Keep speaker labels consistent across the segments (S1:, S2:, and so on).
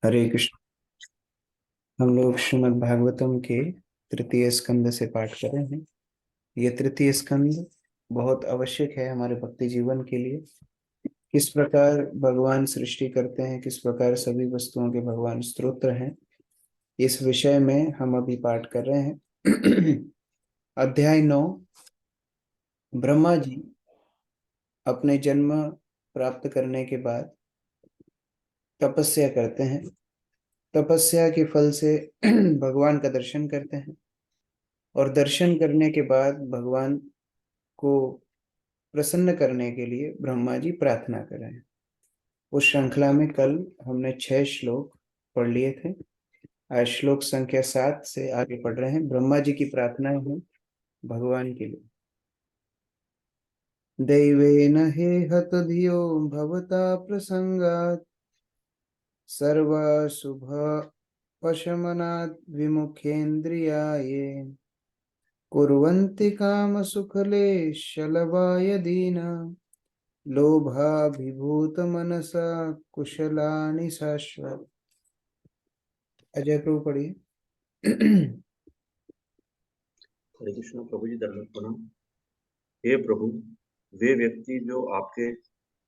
S1: हरे कृष्ण। हम लोग श्रीमद् भागवतम के तृतीय स्कंद से पाठ कर रहे हैं। ये तृतीय स्कंद बहुत आवश्यक है हमारे भक्ति जीवन के लिए। किस प्रकार भगवान सृष्टि करते हैं, किस प्रकार सभी वस्तुओं के भगवान स्तोत्र हैं, इस विषय में हम अभी पाठ कर रहे हैं। अध्याय 9। ब्रह्मा जी अपने जन्म प्राप्त करने के बाद तपस्या करते हैं। तपस्या के फल से भगवान का दर्शन करते हैं और दर्शन करने के बाद भगवान को प्रसन्न करने के लिए ब्रह्मा जी प्रार्थना कर रहे हैं। उस श्रृंखला में कल हमने 6 श्लोक पढ़ लिए थे। आज श्लोक संख्या 7 से आगे पढ़ रहे हैं। ब्रह्मा जी की प्रार्थनाएं हैं भगवान के लिए। दैवेन हे हत धियो भवता प्रसंगात् सर्वशुभ पशमनात् विमुखेन्द्रियाये कुर्वन्ति काम सुखले शलभाय दीना लोभाभिभूत मनसा कुशलानि शाश्वत। अजय प्रभु पढ़िए।
S2: हरे कृष्ण। प्रभु जी दंडवत प्रणाम। हे प्रभु, वे व्यक्ति जो आपके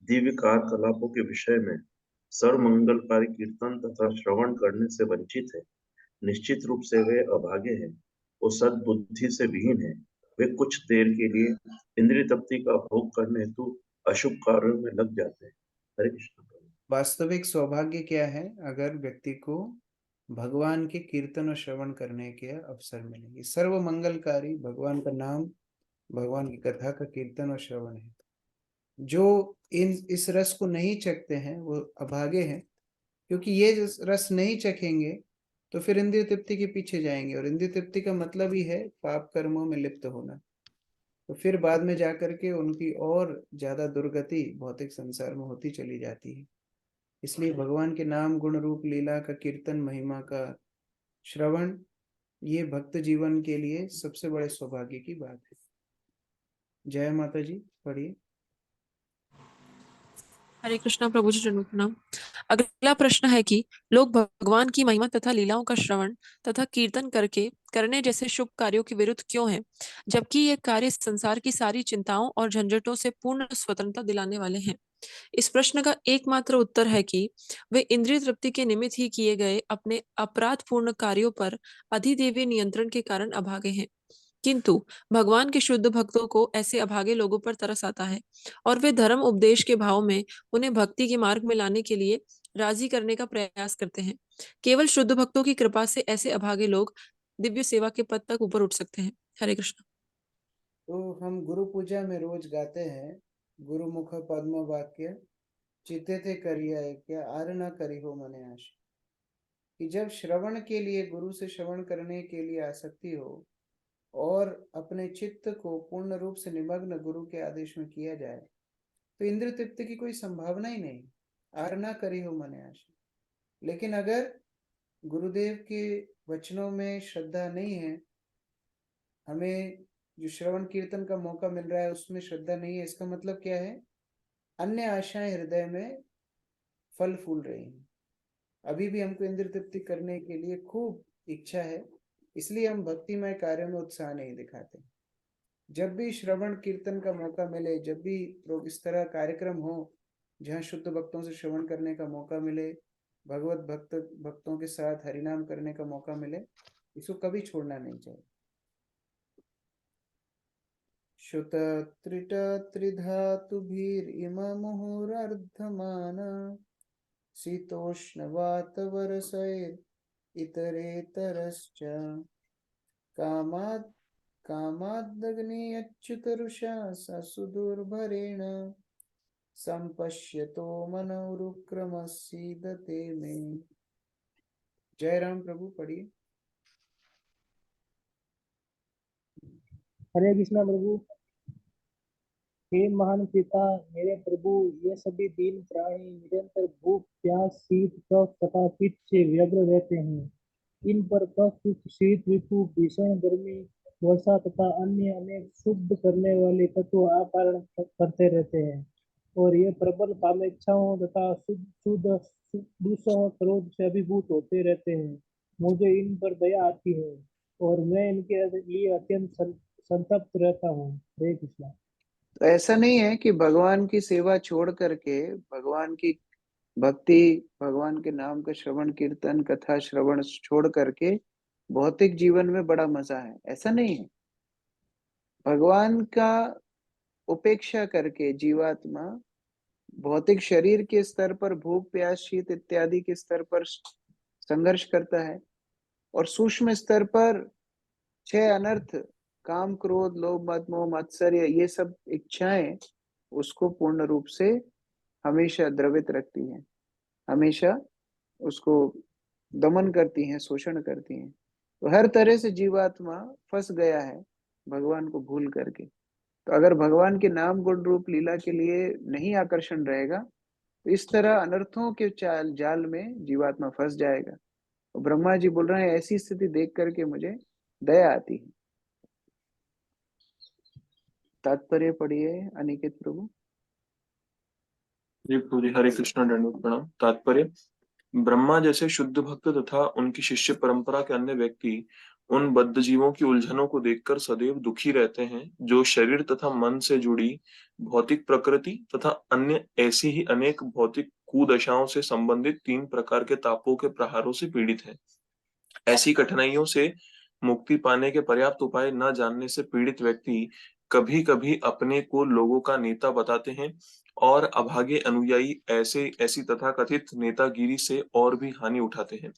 S2: दिव्य कार्यकलापों के विषय में सर्वमंगलकारी कीर्तन तथा श्रवण करने से वंचित है, निश्चित रूप से वे अभागे हैं, वो सद्बुद्धि से विहीन है। वे कुछ देर के लिए इंद्रिय तृप्ति का भोग करने हेतु अशुभ कार्यों में लग जाते हैं। हरे कृष्ण प्रभु।
S1: वास्तविक सौभाग्य क्या है अगर व्यक्ति को भगवान के कीर्तन और श्रवण करने के अवसर मिलेंगे। सर्व मंगलकारी भगवान का नाम, भगवान की कथा का कीर्तन और श्रवण है। जो इस रस को नहीं चखते हैं वो अभागे हैं, क्योंकि ये रस नहीं चखेंगे तो फिर इंद्रिय तृप्ति के पीछे जाएंगे, और इंद्रिय तृप्ति का मतलब ही है पाप कर्मों में लिप्त होना। तो फिर बाद में जाकर के उनकी और ज्यादा दुर्गति भौतिक संसार में होती चली जाती है। इसलिए भगवान के नाम, गुण, रूप, लीला का कीर्तन, महिमा का श्रवण, ये भक्त जीवन के लिए सबसे बड़े सौभाग्य की बात है। जय माता जी, पढ़िए।
S3: हरे कृष्णा। प्रभु जी दंडवत प्रणाम। अगला प्रश्न है कि लोग भगवान की महिमा तथा लीलाओं का श्रवण तथा कीर्तन करने जैसे शुभ कार्यों के विरुद्ध क्यों हैं, जबकि ये कार्य संसार की सारी चिंताओं और झंझटों से पूर्ण स्वतंत्रता दिलाने वाले हैं। इस प्रश्न का एकमात्र उत्तर है कि वे इंद्रिय तृप्ति के निमित्त ही किए गए अपने अपराध पूर्ण कार्यों पर अधिदेवीय नियंत्रण के कारण अभागे हैं। किंतु भगवान के शुद्ध भक्तों को ऐसे अभागे लोगों पर तरस आता है और वे धर्म उपदेश के भाव में उन्हें भक्ति के मार्ग में लाने के लिए राजी करने का प्रयास करते हैं। केवल शुद्ध भक्तों की कृपा से ऐसे अभागे लोग दिव्य सेवा के पद तक ऊपर उठ सकते हैं। हरे कृष्ण।
S1: तो हम गुरु पूजा में रोज गाते हैं, गुरु मुख पद्म वाक्य चित्ते थे करिया क्या आर न करी हो मने आश। कि जब श्रवण के लिए, गुरु से श्रवण करने के लिए आसक्ति हो और अपने चित्त को पूर्ण रूप से निमग्न गुरु के आदेश में किया जाए, तो इंद्र तृप्ति की कोई संभावना ही नहीं। आर ना करी हो मने आशा। लेकिन अगर गुरुदेव के वचनों में श्रद्धा नहीं है, हमें जो श्रवण कीर्तन का मौका मिल रहा है उसमें श्रद्धा नहीं है, इसका मतलब क्या है? अन्य आशाएं हृदय में फल फूल रही हैं। अभी भी हमको इंद्र तृप्ति करने के लिए खूब इच्छा है, इसलिए हम भक्तिमय कार्यों में उत्साह नहीं दिखाते। जब भी श्रवण कीर्तन का मौका मिले, जब भी इस तरह कार्यक्रम हो जहाँ शुद्ध भक्तों से श्रवण करने का मौका मिले, भक्तों के साथ हरिनाम करने का मौका मिले, इसको कभी छोड़ना नहीं चाहिए। श्रुत त्रिट त्रिधातुभिरिम मुहुरर्धमान शीतोष्ण वातवरसैर इतरेतरश्च कामात् कामादग्नियच्युतरुषा ससुदुर्भरेण संपश्यतो मनोरुक्रमसीदते में। जय राम प्रभु, पढ़िए।
S4: हरे कृष्णा प्रभु। हे महान पिता, मेरे प्रभु, ये सभी दीन प्राणी निरंतर भूख, प्यास, शीत, कफ तथा पित्त से व्यग्र रहते हैं। इन पर कफ, शीत ऋतु, भीषण गर्मी, वर्षा तथा अन्य अनेक शुद्ध करने वाले तत्व आपारण करते रहते हैं, और ये प्रबल कामेच्छाओं तथा शुद्ध शुद्ध दुस्सह क्रोध से अभिभूत होते रहते हैं। मुझे इन पर दया आती है और मैं इनके लिए अत्यंत संतप्त रहता हूँ। हरे कृष्णा।
S1: तो ऐसा नहीं है कि भगवान की सेवा छोड़ करके, भगवान की भक्ति, भगवान के नाम का श्रवण कीर्तन कथा श्रवण छोड़ करके भौतिक जीवन में बड़ा मजा है, ऐसा नहीं है। भगवान का उपेक्षा करके जीवात्मा भौतिक शरीर के स्तर पर भूख प्यास शीत इत्यादि के स्तर पर संघर्ष करता है, और सूक्ष्म स्तर पर 6 अनर्थ काम क्रोध लोभ मद मोह मात्सर्य ये सब इच्छाएं उसको पूर्ण रूप से हमेशा द्रवित रखती हैं, हमेशा उसको दमन करती हैं, शोषण करती हैं। तो हर तरह से जीवात्मा फंस गया है भगवान को भूल करके। तो अगर भगवान के नाम गुण रूप लीला के लिए नहीं आकर्षण रहेगा तो इस तरह अनर्थों के जाल में जीवात्मा फंस जाएगा। और ब्रह्मा जी बोल रहे हैं ऐसी स्थिति देख करके मुझे दया आती है। तात्पर्य पढ़िए अनिकेत प्रभु।
S5: जी प्रभु जी, हरे कृष्णा, दंडवत प्रणाम। तात्पर्य: ब्रह्मा जैसे शुद्ध भक्त तथा उनकी शिष्य परंपरा के अन्य व्यक्ति उन बद्ध जीवों की उलझनों को देखकर सदैव दुखी रहते हैं, जो शरीर तथा मन से जुड़ी भौतिक प्रकृति तथा अन्य ऐसी ही अनेक भौतिक कुदशाओं से संबंधित 3 प्रकार के तापों के प्रहारों से पीड़ित हैं। ऐसी कठिनाइयों से मुक्ति पाने के पर्याप्त उपाय न जानने से पीड़ित व्यक्ति कभी-कभी अपने को लोगों का नेता बताते हैं और अभागे अनुयायी ऐसी तथाकथित नेतागिरी से और भी हानि उठाते हैं।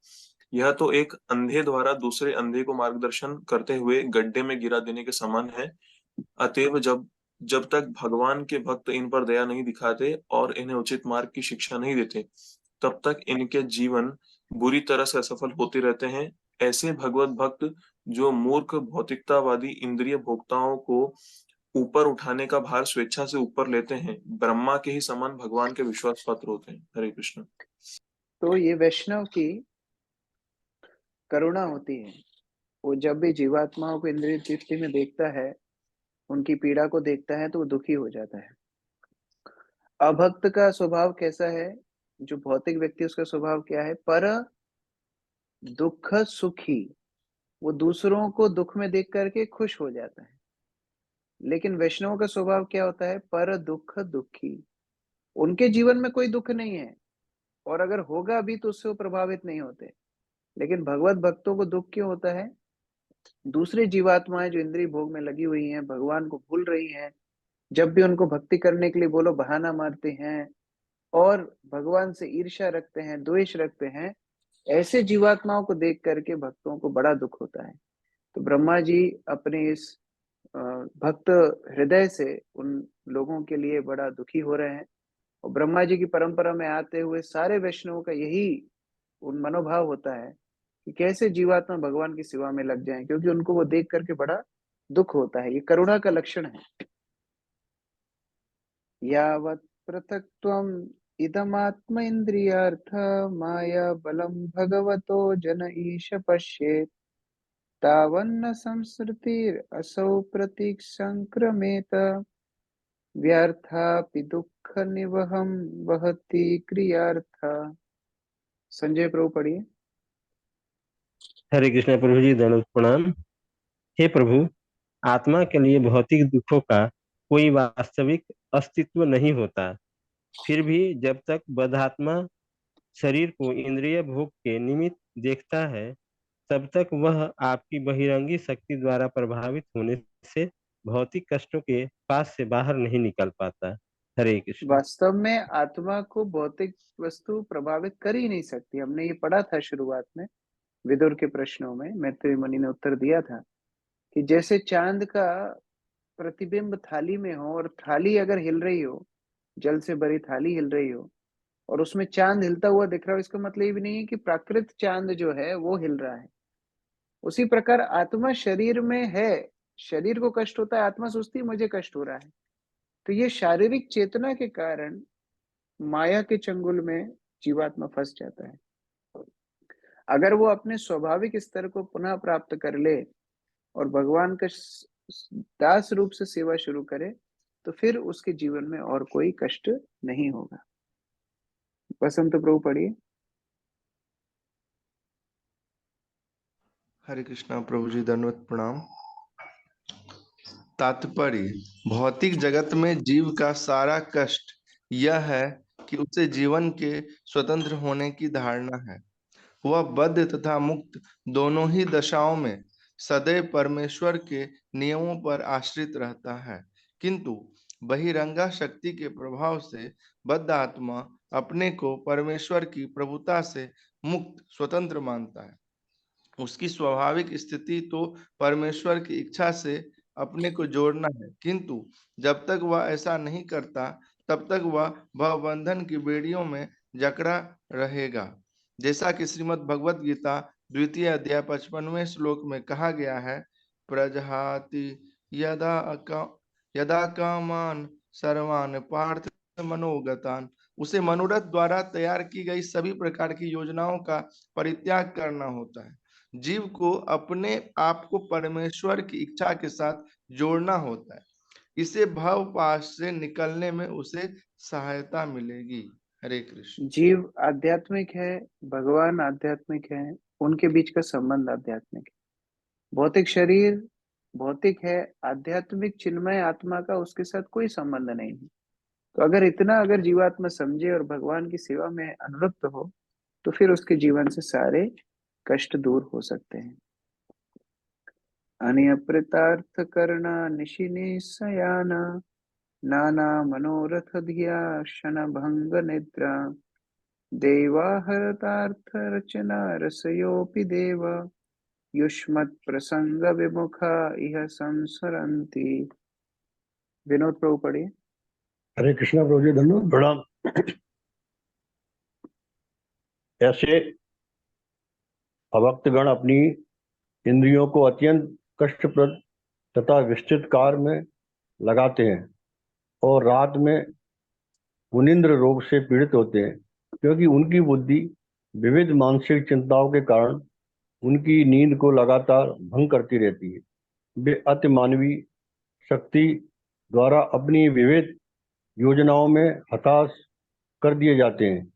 S5: यह तो एक अंधे द्वारा दूसरे अंधे को मार्गदर्शन करते हुए गड्ढे में गिरा देने के समान है। अतएव जब जब तक भगवान के भक्त इन पर दया नहीं दिखाते और इन्हें उचित मार्ग की शिक्षा नहीं देते, तब तक इनके जीवन बुरी तरह से असफल होते रहते हैं। ऐसे भगवत भक्त जो मूर्ख भौतिकतावादी इंद्रिय भोक्ताओं को ऊपर उठाने का भार स्वेच्छा से ऊपर लेते हैं, ब्रह्मा के ही समान भगवान के विश्वास पात्र होते हैं। हरे कृष्ण।
S1: तो ये वैष्णव की करुणा होती है। वो जब भी जीवात्माओं को इंद्रिय तृप्ति में देखता है, उनकी पीड़ा को देखता है, तो वो दुखी हो जाता है। अभक्त का स्वभाव कैसा है? जो भौतिक व्यक्ति उसका स्वभाव क्या है? पर दुख सुखी। वो दूसरों को दुख में देख करके खुश हो जाता है। लेकिन वैष्णव का स्वभाव क्या होता है? पर दुख दुखी। उनके जीवन में कोई दुख नहीं है, और अगर होगा भी तो उससे वो प्रभावित नहीं होते। लेकिन भगवत भक्तों को दुख क्यों होता है? दूसरी जीवात्माएं जो इंद्रिय भोग में लगी हुई हैं, भगवान को भूल रही हैं, जब भी उनको भक्ति करने के लिए बोलो बहाना मारते हैं और भगवान से ईर्ष्या रखते हैं, द्वेष रखते हैं, ऐसे जीवात्माओं को देख करके भक्तों को बड़ा दुख होता है। तो ब्रह्मा जी अपने इस भक्त हृदय से उन लोगों के लिए बड़ा दुखी हो रहे हैं। और ब्रह्मा जी की परंपरा में आते हुए सारे वैष्णवों का यही उन मनोभाव होता है कि कैसे जीवात्मा भगवान की सेवा में लग जाएं, क्योंकि उनको वो देख करके बड़ा दुख होता है। ये करुणा का लक्षण है। यावत् पृथक्त्वम् इदमात्म इंद्रियार्थ माया बलम भगवतो जन ईश पश्येत् तावन्न संसृतिर् असौ प्रतीक संक्रमेत व्यर्थापि दुःख निवहम वहति क्रियार्थ। संजय प्रभु पढ़िए।
S6: हरे कृष्ण प्रभु जी, दंडवत प्रणाम। हे प्रभु, आत्मा के लिए भौतिक दुखों का कोई वास्तविक अस्तित्व नहीं होता। फिर भी जब तक बद्धात्मा शरीर को इंद्रिय भोग के निमित्त देखता है, तब तक वह आपकी बहिरंगी शक्ति द्वारा प्रभावित होने से भौतिक कष्टों के पास से बाहर नहीं निकल पाता। हरे कृष्ण।
S1: वास्तव में आत्मा को भौतिक वस्तु प्रभावित कर ही नहीं सकती। हमने ये पढ़ा था शुरुआत में विदुर के प्रश्नों में, मैत्रेय मुनि ने उत्तर दिया था कि जैसे चांद का प्रतिबिंब थाली में हो और थाली अगर हिल रही हो, जल से भरी थाली हिल रही हो और उसमें चांद हिलता हुआ दिख रहा हो, इसका मतलब ये भी नहीं है कि प्राकृत चांद जो है वो हिल रहा है। उसी प्रकार आत्मा शरीर में है, शरीर को कष्ट होता है, आत्मा सोचती है मुझे कष्ट हो रहा है। तो ये शारीरिक चेतना के कारण माया के चंगुल में जीवात्मा फंस जाता है। अगर वो अपने स्वाभाविक स्तर को पुनः प्राप्त कर ले और भगवान का दास रूप से सेवा शुरू करे, तो फिर उसके जीवन में और कोई कष्ट नहीं होगा। वसंत प्रभु पढ़िए।
S7: हरे कृष्णा प्रभु जी, दंडवत प्रणाम। तात्पर्य: भौतिक जगत में जीव का सारा कष्ट यह है कि उसे जीवन के स्वतंत्र होने की धारणा है। वह बद्ध तथा मुक्त दोनों ही दशाओं में सदैव परमेश्वर के नियमों पर आश्रित रहता है, किंतु बहिरंगा शक्ति के प्रभाव से बद्ध आत्मा अपने को परमेश्वर की प्रभुता से मुक्त स्वतंत्र मानता है। उसकी स्वाभाविक स्थिति तो परमेश्वर की इच्छा से अपने को जोड़ना है, किंतु जब तक वह ऐसा नहीं करता तब तक वह भवबंधन की बेड़ियों में जकड़ा रहेगा। जैसा कि श्रीमद् भगवत गीता 2य अध्याय 55वें श्लोक में कहा गया है, प्रजहाति यदा कामान सर्वान पार्थ मनोगतान। उसे मनोरथ द्वारा तैयार की गई सभी प्रकार की योजनाओं का परित्याग करना होता है। जीव को अपने आप को परमेश्वर की इच्छा के साथ जोड़ना होता है। इसे भव पाश से निकलने में उसे सहायता मिलेगी। हरे कृष्ण।
S1: जीव आध्यात्मिक है, भगवान आध्यात्मिक है, उनके बीच का संबंध आध्यात्मिक है। भौतिक शरीर भौतिक है, आध्यात्मिक चिन्मय आत्मा का उसके साथ कोई संबंध नहीं है। तो अगर जीवात्मा समझे और भगवान की सेवा में अनुरक्त हो तो फिर उसके जीवन से सारे कष्ट दूर हो सकते हैं। अनियप्रितार्थ करना निशिनि सयाना नाना मनोरथ धिया क्षण भंग निद्रा देवाहरतार्थ रचना रसयोपि देव युष्मत् प्रसंग विमुखा इह संसरन्ति। विनोद प्रभु पढ़िए।
S8: हरे कृष्णा प्रभु जी, धन्यवाद प्रणाम। ऐसे अभक्तगण अपनी इंद्रियों को अत्यंत कष्टप्रद तथा विस्तृत कार्य में लगाते हैं और रात में मुनिंद्र रोग से पीड़ित होते हैं, क्योंकि उनकी बुद्धि विविध मानसिक चिंताओं के कारण उनकी नींद को लगातार भंग करती रहती है। वे अति मानवीय शक्ति द्वारा अपनी विविध योजनाओं में हताश कर दिए जाते हैं।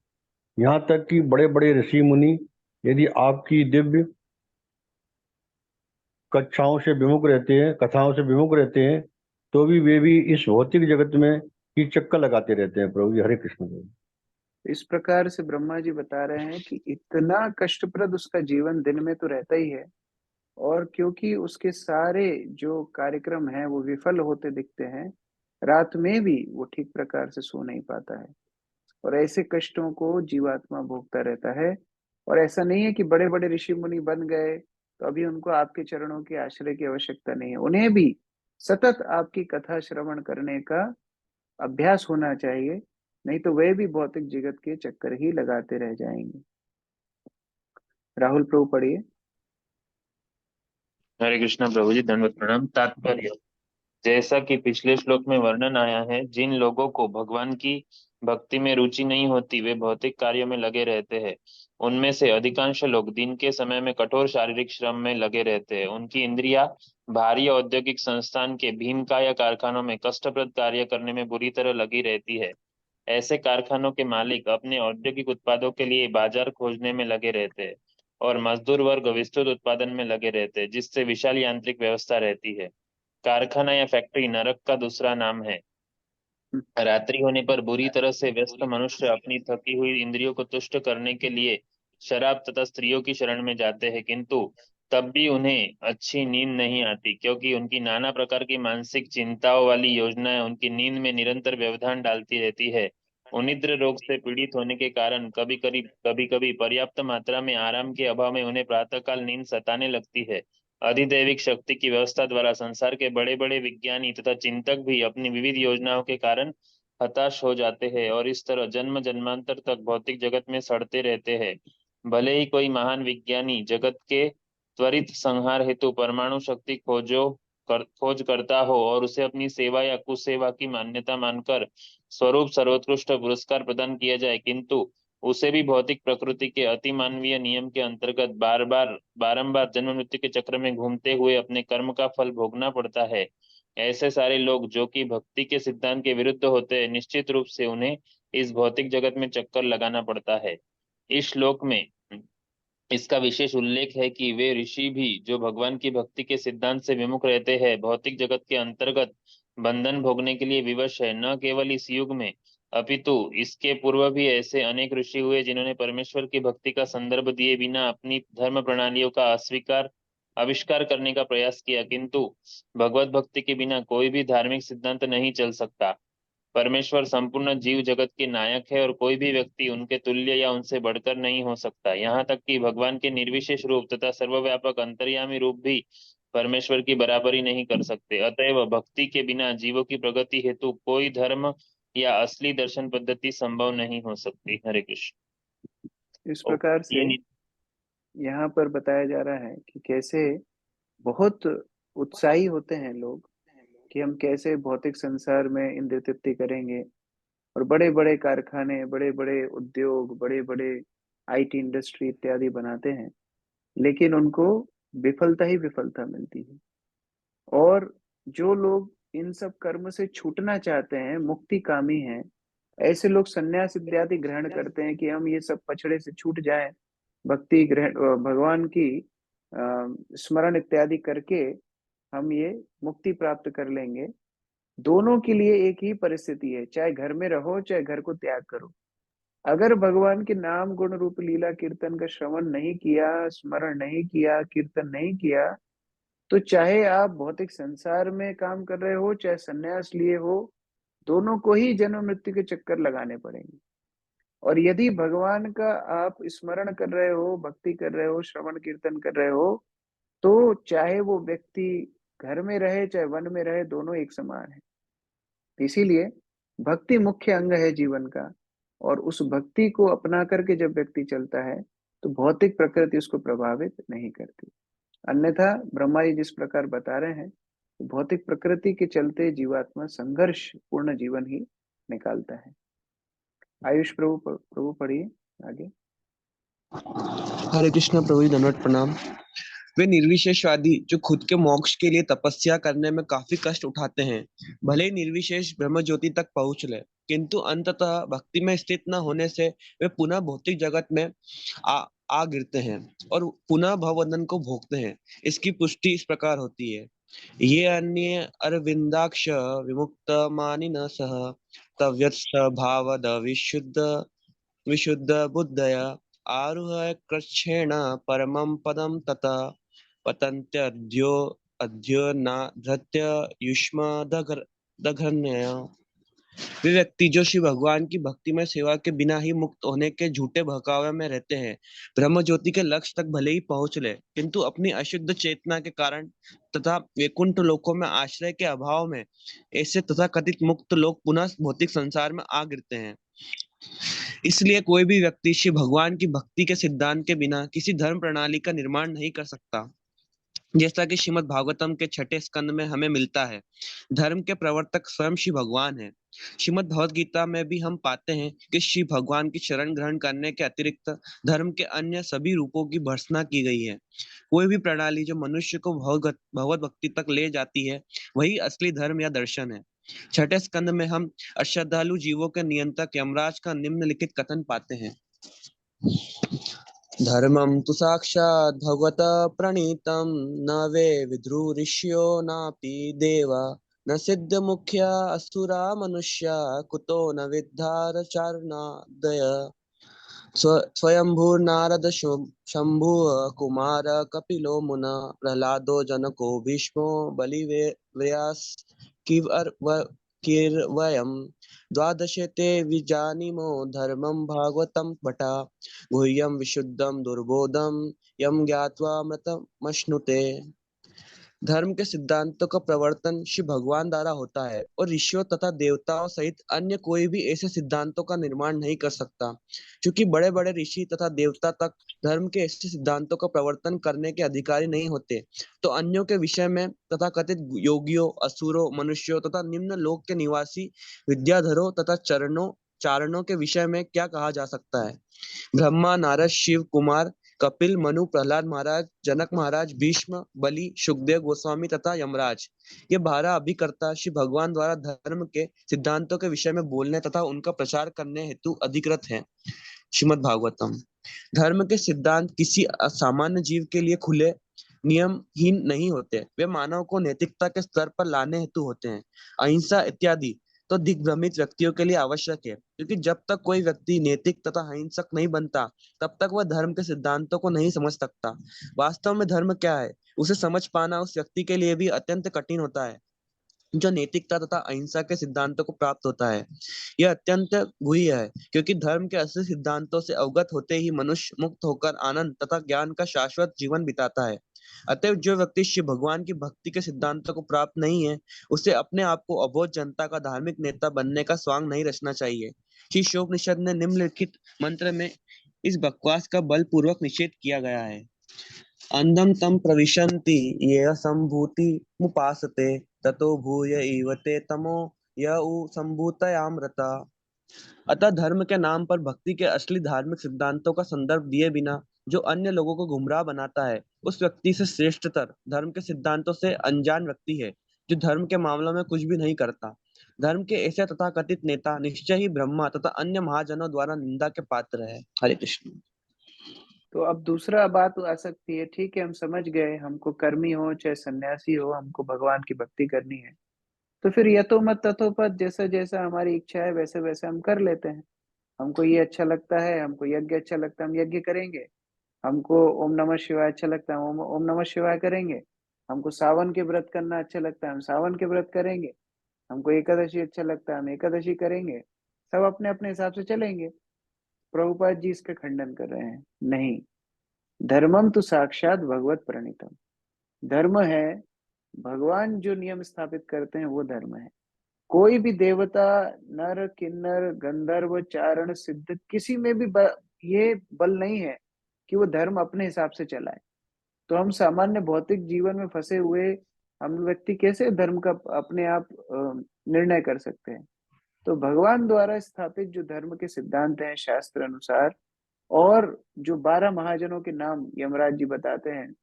S8: यहाँ तक कि बड़े बड़े ऋषि मुनि यदि आपकी दिव्य कथाओं से विमुख रहते हैं तो भी वे भी इस भौतिक जगत में ही चक्कर लगाते रहते हैं। प्रभु जी, हरे कृष्ण।
S1: इस प्रकार से ब्रह्मा जी बता रहे हैं कि इतना कष्टप्रद उसका जीवन दिन में तो रहता ही है, और क्योंकि उसके सारे जो कार्यक्रम हैं वो विफल होते दिखते हैं, रात में भी वो ठीक प्रकार से सो नहीं पाता है और ऐसे कष्टों को जीवात्मा भोगता रहता है। और ऐसा नहीं है कि बड़े बड़े ऋषि मुनि बन गए तो अभी उनको आपके चरणों के आश्रय की आवश्यकता नहीं है। उन्हें भी सतत आपकी कथा श्रवण करने का अभ्यास होना चाहिए, नहीं तो वे भी भौतिक जगत के चक्कर ही लगाते रह जाएंगे। राहुल प्रभु पढ़िए।
S9: हरे कृष्णा प्रभु जी, दंडवत प्रणाम। तात्पर्य: जैसा कि पिछले श्लोक में वर्णन आया है, जिन लोगों को भगवान की भक्ति में रुचि नहीं होती वे भौतिक कार्यों में लगे रहते हैं। उनमें से अधिकांश लोग दिन के समय में कठोर शारीरिक श्रम में लगे रहते हैं। उनकी इंद्रियां भारी औद्योगिक संस्थान के भीमकाय कारखानों में कष्टप्रद कार्य करने में बुरी तरह लगी रहती है। ऐसे कारखानों के मालिक अपने औद्योगिक उत्पादों के लिए बाजार खोजने में लगे रहते हैं और मजदूर वर्ग विस्तृत उत्पादन में लगे रहते हैं, जिससे विशाल यांत्रिक व्यवस्था रहती है। कारखाना या फैक्ट्री नरक का दूसरा नाम है। रात्रि होने पर बुरी तरह से व्यस्त मनुष्य अपनी थकी हुई इंद्रियों को तुष्ट करने के लिए शराब तथा स्त्रियों की शरण में जाते हैं, किंतु तब भी उन्हें अच्छी नींद नहीं आती, क्योंकि उनकी नाना प्रकार की मानसिक चिंताओं वाली योजनाएं उनकी नींद में निरंतर व्यवधान डालती रहती है। उनिद्र रोग से पीड़ित होने के कारण कभी कभी पर्याप्त मात्रा में आराम के अभाव में उन्हें प्रातःकाल नींद सताने लगती है। अधिदैविक शक्ति की व्यवस्था द्वारा संसार के बड़े बड़े विज्ञानी तथा चिंतक भी अपनी विविध योजनाओं के कारण हताश हो जाते हैं और इस तरह जन्म जन्मांतर तक भौतिक जगत में सड़ते रहते हैं। भले ही कोई महान विज्ञानी जगत के त्वरित संहार हेतु परमाणु शक्ति खोज करता हो और उसे अपनी सेवा या कुसेवा की मान्यता मानकर स्वरूप सर्वोत्कृष्ट पुरस्कार प्रदान किया जाए, किंतु उसे भी भौतिक प्रकृति के अति मानवीय नियम के अंतर्गत बारंबार जन्म मृत्यु के चक्र में घूमते हुए अपने कर्म का फल भोगना पड़ता है। ऐसे सारे लोग जो कि भक्ति के सिद्धांत के विरुद्ध होते हैं, निश्चित रूप से उन्हें इस भौतिक जगत में चक्कर लगाना पड़ता है। इस श्लोक में इसका विशेष उल्लेख है कि वे ऋषि भी जो भगवान की भक्ति के सिद्धांत से विमुख रहते हैं, भौतिक जगत के अंतर्गत बंधन भोगने के लिए विवश है। न केवल इस युग में अपितु इसके पूर्व भी ऐसे अनेक ऋषि हुए जिन्होंने परमेश्वर की भक्ति का संदर्भ दिए बिना अपनी धर्म प्रणालियों का आविष्कार करने का प्रयास किया, किंतु भगवत भक्ति के बिना कोई भी धार्मिक सिद्धांत नहीं चल सकता। परमेश्वर संपूर्ण जीव जगत के नायक है और कोई भी व्यक्ति उनके तुल्य या उनसे बढ़कर नहीं हो सकता। यहाँ तक कि भगवान के निर्विशेष रूप तथा सर्वव्यापक अंतर्यामी रूप भी परमेश्वर की बराबरी नहीं कर सकते। अतएव भक्ति के बिना जीवों की प्रगति हेतु कोई धर्म या असली दर्शन पद्धति संभव नहीं हो सकती। हरे कृष्ण।
S1: इस प्रकार से यहाँ पर बताया जा रहा है कि कैसे बहुत उत्साही होते हैं लोग कि हम कैसे भौतिक संसार में इंद्रिय तृप्ति करेंगे, और बड़े बड़े कारखाने, बड़े बड़े उद्योग, बड़े बड़े आईटी इंडस्ट्री इत्यादि बनाते हैं, लेकिन उनको विफलता ही विफलता मिलती है। और जो लोग इन सब कर्म से छूटना चाहते हैं, मुक्ति कामी हैं, ऐसे लोग संन्यास इत्यादि ग्रहण करते हैं कि हम ये सब पछड़े से छूट जाएं, भक्ति ग्रहण, भगवान की स्मरण इत्यादि करके हम ये मुक्ति प्राप्त कर लेंगे। दोनों के लिए एक ही परिस्थिति है, चाहे घर में रहो चाहे घर को त्याग करो। अगर भगवान के नाम गुण रूप लीला कीर्तन का श्रवण नहीं किया, स्मरण नहीं किया, कीर्तन नहीं किया, तो चाहे आप भौतिक संसार में काम कर रहे हो चाहे संन्यास लिए हो, दोनों को ही जन्म मृत्यु के चक्कर लगाने पड़ेंगे। और यदि भगवान का आप स्मरण कर रहे हो, भक्ति कर रहे हो, श्रवण कीर्तन कर रहे हो, तो चाहे वो व्यक्ति घर में रहे चाहे वन में रहे, दोनों एक समान है। इसीलिए भक्ति मुख्य अंग है जीवन का, और उस भक्ति को अपना करके जब व्यक्ति चलता है तो भौतिक प्रकृति उसको प्रभावित नहीं करती। अन्यथा ब्रह्मा जी जिस प्रकार बता रहे हैं, भौतिक प्रकृति के चलते जीवात्मा संघर्ष पूर्ण जीवन ही निकालता है। आयुष प्रभु पढ़िए आगे।
S10: हरे कृष्ण प्रभु जी, दंडवत प्रणाम। वे निर्विशेषवादी जो खुद के मोक्ष के लिए तपस्या करने में काफी कष्ट उठाते हैं, भले ही निर्विशेष ब्रह्म ज्योति तक पहुंच ले, किंतु अंततः भक्ति में स्थित न होने से वे पुनः भौतिक जगत में आ गिरते हैं और पुनः भवबंधन को भोगते हैं। इसकी पुष्टि इस प्रकार होती है। ये अन्य अरविंदाक्ष विमुक्त मानिन सह तव्यत्स भावद विशुद्ध बुद्धया आरुह्य कृच्छेण परमं पदं तथा अद्यो न धृत्य युष्मदघन्य। वे व्यक्ति जो श्री भगवान की भक्ति में सेवा के बिना ही मुक्त होने के झूठे बहकावे में रहते हैं, ब्रह्म ज्योति के लक्ष्य तक भले ही पहुंच ले, किंतु अपनी अशुद्ध चेतना के कारण तथा वैकुंठ लोकों में आश्रय के अभाव में ऐसे तथा कथित मुक्त लोग पुनः भौतिक संसार में आ गिरते हैं। इसलिए कोई भी व्यक्ति श्री भगवान की भक्ति के सिद्धांत के बिना किसी धर्म प्रणाली का निर्माण नहीं कर सकता। जैसा कि श्रीमद् भागवतम के 6ठे स्कंद में हमें मिलता है, धर्म के प्रवर्तक स्वयं श्री भगवान है। श्रीमद् भगवद गीता में भी हम पाते हैं कि श्री भगवान की शरण ग्रहण करने के अतिरिक्त धर्म के अन्य सभी रूपों की भर्त्सना की गई है। कोई भी प्रणाली जो मनुष्य को भगवत भक्ति तक ले जाती है, वही असली धर्म या दर्शन है। 6ठे स्कंद में हम अश्रद्धालु जीवों के नियंत्रक यमराज का निम्नलिखित कथन पाते हैं। धर्मं तु साक्षात् भगवता प्रणीतं न वे विद्रु ऋषियो नापि देवा न सिद्ध मुख्या असुरा मनुष्या कुतो न विद्धारचारणादय। स्वयंभूर्नारद शंभु कुमार कपिलो मुना प्रहलादो जनको भीष्मो बलिव्यास किर्वयम् द्वादशे ते विजानीमो धर्मं भागवतं पठा गुह्यं विशुद्धं दुर्बोधं यं ज्ञात्वा मृतमश्नुते। धर्म के सिद्धांतों का प्रवर्तन श्री भगवान द्वारा होता है और ऋषियों तथा देवताओं सहित अन्य कोई भी ऐसे सिद्धांतों का निर्माण नहीं कर सकता। क्योंकि बड़े बड़े ऋषि तथा देवता तक धर्म के ऐसे सिद्धांतों का प्रवर्तन करने के अधिकारी नहीं होते, तो अन्यों के विषय में तथा कथित योगियों, असुरों, मनुष्यों तथा निम्न लोक के निवासी विद्याधरों तथा चारणों के विषय में क्या कहा जा सकता है। ब्रह्मा, नारद, शिव, कुमार कपिल, मनु, प्रहलाद महाराज, जनक महाराज, भीष्म, बलि, सुखदेव गोस्वामी तथा यमराज, ये 12 अभिकर्ता श्री भगवान द्वारा धर्म के सिद्धांतों के विषय में बोलने तथा उनका प्रचार करने हेतु अधिकृत हैं। श्रीमद् भागवतम। धर्म के सिद्धांत किसी सामान्य जीव के लिए खुले नियमहीन नहीं होते, वे मानव को नैतिकता के स्तर पर लाने हेतु होते हैं। अहिंसा इत्यादि तो दिग्भ्रमित व्यक्तियों के लिए आवश्यक है, क्योंकि जब तक कोई व्यक्ति नैतिक तथा अहिंसक नहीं बनता, तब तक वह धर्म के सिद्धांतों को नहीं समझ सकता। वास्तव में धर्म क्या है, उसे समझ पाना उस व्यक्ति के लिए भी अत्यंत कठिन होता है जो नैतिकता तथा अहिंसा के सिद्धांतों को प्राप्त होता है। यह अत्यंत गुह्य है, क्योंकि धर्म के असली सिद्धांतों से अवगत होते ही मनुष्य मुक्त होकर आनंद तथा ज्ञान का शाश्वत जीवन बिताता है। अतएव जो व्यक्ति श्री भगवान की भक्ति के सिद्धांतों को प्राप्त नहीं है, उसे अपने आप को अबोध जनता का धार्मिक नेता बनने का स्वांग नहीं रचना चाहिए। श्री शोपनिषद ने निम्नलिखित मंत्र में इस बकवास का बलपूर्वक निषेध किया गया है। अंधम तम प्रविशन्ति ये संभूति मुपासते ततो भूय इवते तमो यउ संभूतयामृता। अतः धर्म के नाम पर भक्ति के असली धार्मिक सिद्धांतों का संदर्भ दिए बिना जो अन्य लोगों को गुमराह बनाता है, उस व्यक्ति से श्रेष्ठतर धर्म के सिद्धांतों से अनजान व्यक्ति है, जो धर्म के मामलों में कुछ भी नहीं करता। धर्म के ऐसे तथाकथित नेता निश्चय ही ब्रह्मा तथा अन्य महाजनों द्वारा निंदा के पात्र है। हरे कृष्ण।
S1: तो अब दूसरा बात आ सकती है, ठीक है हम समझ गए, हमको कर्मी हो चाहे सन्यासी हो, हमको भगवान की भक्ति करनी है, तो फिर यथोमत तथोपत जैसा जैसा हमारी इच्छा है वैसे वैसे हम कर लेते हैं। हमको ये अच्छा लगता है, हमको यज्ञ अच्छा लगता है, हम यज्ञ करेंगे। हमको ओम नमः शिवाय अच्छा लगता है, ओम नमः शिवाय करेंगे। हमको सावन के व्रत करना अच्छा लगता है, हम सावन के व्रत करेंगे। हमको एकादशी अच्छा लगता है, हम एकादशी करेंगे। सब अपने अपने हिसाब से चलेंगे। प्रभुपाद जी इसका खंडन कर रहे हैं, नहीं, धर्मम तो साक्षात भगवत प्रणीतम। धर्म है भगवान जो नियम स्थापित करते हैं, वो धर्म है। कोई भी देवता, नर, किन्नर, गंधर्व, चारण, सिद्ध, किसी में भी ये बल नहीं है कि वो धर्म अपने हिसाब से चलाए। तो हम सामान्य भौतिक जीवन में फंसे हुए हम व्यक्ति कैसे धर्म का अपने आप निर्णय कर सकते हैं? तो भगवान द्वारा स्थापित जो धर्म के सिद्धांत हैं शास्त्र अनुसार, और जो 12 महाजनों के नाम यमराज जी बताते हैं,